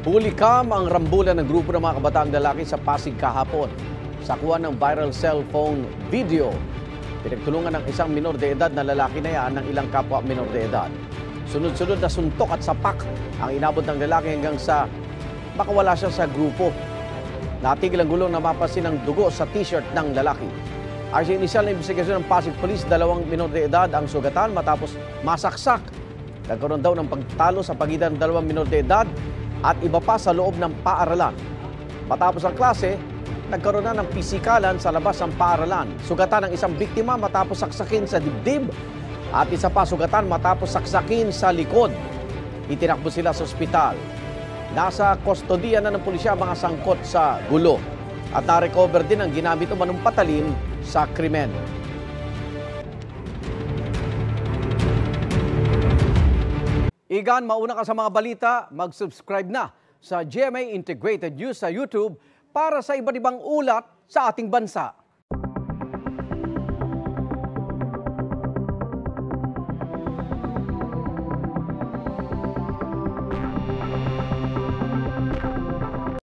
Hulikam ang rambulan ng grupo ng mga kabataang lalaki sa Pasig kahapon. Sa kuha ng viral cellphone video, pinagtulungan ng isang minor de edad na lalaki na yan ng ilang kapwa minor de edad. Sunod-sunod na suntok at sapak ang inabot ng lalaki hanggang sa makawala siya sa grupo. Natigil ang gulong na mapasin ng dugo sa t-shirt ng lalaki. Ay sa inisyal na investigasyon ng Pasig Police, 2 minor de edad ang sugatan matapos masaksak. Nagkaroon daw ng pagtalo sa pagitan ng 2 minor de edad at iba pa sa loob ng paaralan. Matapos ang klase, nagkaroon na ng pisikalan sa labas ng paaralan. Sugatan ng isang biktima matapos saksakin sa dibdib at isa pa sugatan matapos saksakin sa likod. Itinakbo sila sa ospital. Nasa kustodiya na ng pulisya mga sangkot sa gulo at na-recover din ang ginamit umanong patalim sa krimen. Igan, mauna ka sa mga balita, mag-subscribe na sa GMA Integrated News sa YouTube para sa iba't ibang ulat sa ating bansa.